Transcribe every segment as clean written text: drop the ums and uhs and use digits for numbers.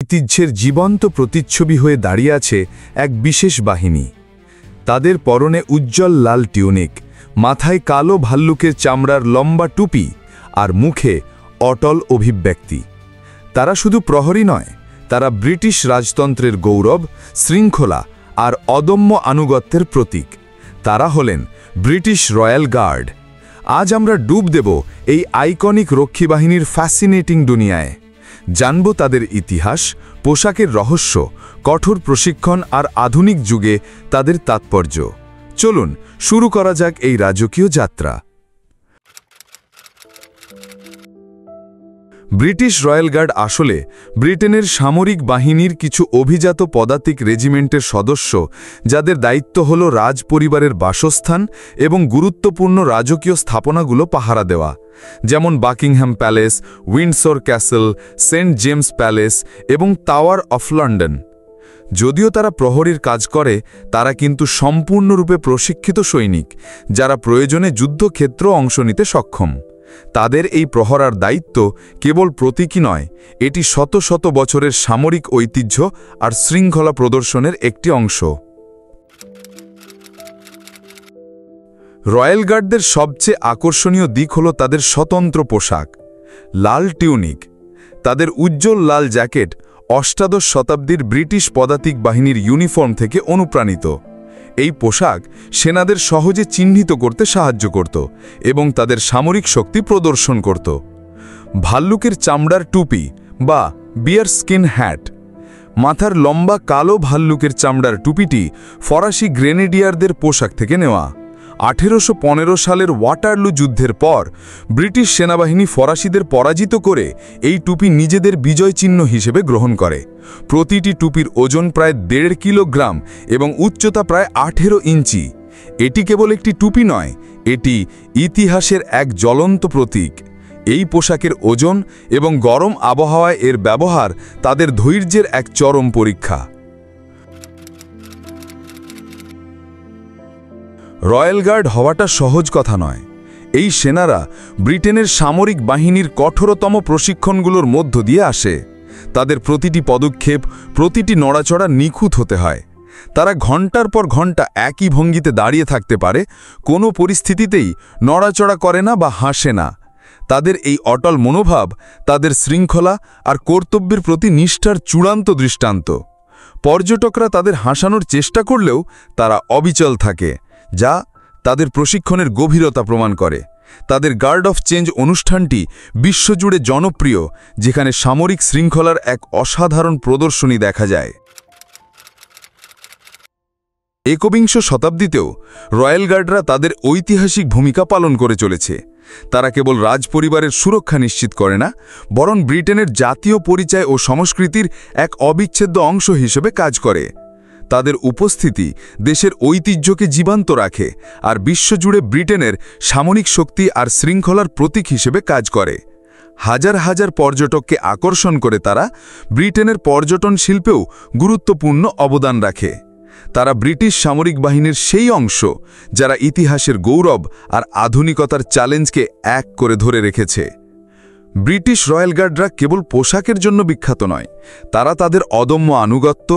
ঐতিহ্যের জীবন্ত প্রতিচ্ছবি হয়ে দাঁড়িয়ে আছে এক বিশেষ বাহিনী। তাদের পরনে উজ্জ্বল লাল টিউনিক, মাথায় কালো ভাল্লুকের চামড়ার লম্বা টুপি আর মুখে অটল অভিব্যক্তি। তারা শুধু প্রহরী নয়, তারা ব্রিটিশ রাজতন্ত্রের গৌরব, শৃঙ্খলা আর অদম্য আনুগত্যের প্রতীক। তারা হলেন ব্রিটিশ রয়্যাল গার্ড। আজ আমরা ডুব দেব এই আইকনিক রক্ষী বাহিনীর ফ্যাসিনেটিং দুনিয়ায়। জানব তাদের ইতিহাস, পোশাকের রহস্য, কঠোর প্রশিক্ষণ আর আধুনিক যুগে তাদের তাৎপর্য। চলুন শুরু করা যাক এই রাজকীয় যাত্রা। ব্রিটিশ রয়্যাল গার্ড আসলে ব্রিটেনের সামরিক বাহিনীর কিছু অভিজাত পদাতিক রেজিমেন্টের সদস্য, যাদের দায়িত্ব হল রাজ পরিবারের বাসস্থান এবং গুরুত্বপূর্ণ রাজকীয় স্থাপনাগুলো পাহারা দেওয়া, যেমন Buckingham Palace, Windsor Castle, Saint James Palace এবং টাওয়ার অফ লন্ডন। যদিও তারা প্রহরীর কাজ করে, তারা কিন্তু সম্পূর্ণরূপে প্রশিক্ষিত সৈনিক, যারা প্রয়োজনে যুদ্ধক্ষেত্র অংশ নিতে সক্ষম। তাদের এই প্রহরার দায়িত্ব কেবল প্রতীকী নয়, এটি শত শত বছরের সামরিক ঐতিহ্য আর শৃঙ্খলা প্রদর্শনের একটি অংশ। রয়্যাল গার্ডদের সবচেয়ে আকর্ষণীয় দিক হল তাদের স্বতন্ত্র পোশাক। লাল টিউনিক, তাদের উজ্জ্বল লাল জ্যাকেট অষ্টাদশ শতাব্দীর ব্রিটিশ পদাতিক বাহিনীর ইউনিফর্ম থেকে অনুপ্রাণিত। এই পোশাক সেনাদের সহজে চিহ্নিত করতে সাহায্য করত এবং তাদের সামরিক শক্তি প্রদর্শন করত। ভাল্লুকের চামড়ার টুপি বা বিয়ার স্কিন হ্যাট, মাথার লম্বা কালো ভাল্লুকের চামড়ার টুপিটি ফরাসি গ্রেনেডিয়ারদের পোশাক থেকে নেওয়া। 1815 সালের ওয়াটারলু যুদ্ধের পর ব্রিটিশ সেনাবাহিনী ফরাসিদের পরাজিত করে এই টুপি নিজেদের বিজয় চিহ্ন হিসেবে গ্রহণ করে। প্রতিটি টুপির ওজন প্রায় 1.5 কিলোগ্রাম এবং উচ্চতা প্রায় 18 ইঞ্চি। এটি কেবল একটি টুপি নয়, এটি ইতিহাসের এক জ্বলন্ত প্রতীক। এই পোশাকের ওজন এবং গরম আবহাওয়ায় এর ব্যবহার তাদের ধৈর্যের এক চরম পরীক্ষা। রয়্যাল গার্ড হওয়াটা সহজ কথা নয়। এই সেনারা ব্রিটেনের সামরিক বাহিনীর কঠোরতম প্রশিক্ষণগুলোর মধ্য দিয়ে আসে। তাদের প্রতিটি পদক্ষেপ, প্রতিটি নড়াচড়া নিখুঁত হতে হয়। তারা ঘন্টার পর ঘন্টা একই ভঙ্গিতে দাঁড়িয়ে থাকতে পারে, কোনো পরিস্থিতিতেই নড়াচড়া করে না বা হাসে না। তাদের এই অটল মনোভাব তাদের শৃঙ্খলা আর কর্তব্যের প্রতি নিষ্ঠার চূড়ান্ত দৃষ্টান্ত। পর্যটকরা তাদের হাসানোর চেষ্টা করলেও তারা অবিচল থাকে, যা তাদের প্রশিক্ষণের গভীরতা প্রমাণ করে। তাদের গার্ড অফ চেঞ্জ অনুষ্ঠানটি বিশ্বজুড়ে জনপ্রিয়, যেখানে সামরিক শৃঙ্খলার এক অসাধারণ প্রদর্শনী দেখা যায়। একবিংশ শতাব্দীতেও রয়্যাল গার্ডরা তাদের ঐতিহাসিক ভূমিকা পালন করে চলেছে। তারা কেবল রাজপরিবারের সুরক্ষা নিশ্চিত করে না, বরং ব্রিটেনের জাতীয় পরিচয় ও সংস্কৃতির এক অবিচ্ছেদ্য অংশ হিসেবে কাজ করে। তাদের উপস্থিতি দেশের ঐতিহ্যকে জীবন্ত রাখে আর বিশ্বজুড়ে ব্রিটেনের সামরিক শক্তি আর শৃঙ্খলার প্রতীক হিসেবে কাজ করে। হাজার হাজার পর্যটককে আকর্ষণ করে তারা ব্রিটেনের পর্যটন শিল্পেও গুরুত্বপূর্ণ অবদান রাখে। তারা ব্রিটিশ সামরিক বাহিনীর সেই অংশ, যারা ইতিহাসের গৌরব আর আধুনিকতার চ্যালেঞ্জকে এক করে ধরে রেখেছে। ব্রিটিশ রয়্যাল গার্ডরা কেবল পোশাকের জন্য বিখ্যাত নয়, তারা তাদের অদম্য আনুগত্য,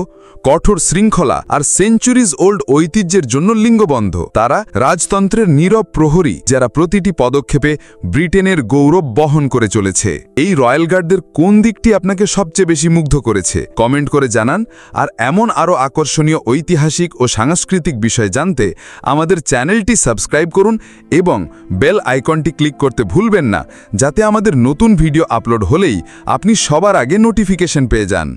কঠোর শৃঙ্খলা আর সেঞ্চুরিজ ওল্ড ঐতিহ্যের জন্য লিঙ্গবন্ধ। তারা রাজতন্ত্রের নীরব প্রহরী, যারা প্রতিটি পদক্ষেপে ব্রিটেনের গৌরব বহন করে চলেছে। এই রয়্যাল গার্ডদের কোন দিকটি আপনাকে সবচেয়ে বেশি মুগ্ধ করেছে কমেন্ট করে জানান। আর এমন আরও আকর্ষণীয় ঐতিহাসিক ও সাংস্কৃতিক বিষয় জানতে আমাদের চ্যানেলটি সাবস্ক্রাইব করুন এবং বেল আইকনটি ক্লিক করতে ভুলবেন না, যাতে আমাদের নতুন ভিডিও আপলোড হলেই আপনি সবার আগে নোটিফিকেশন পেয়ে যান।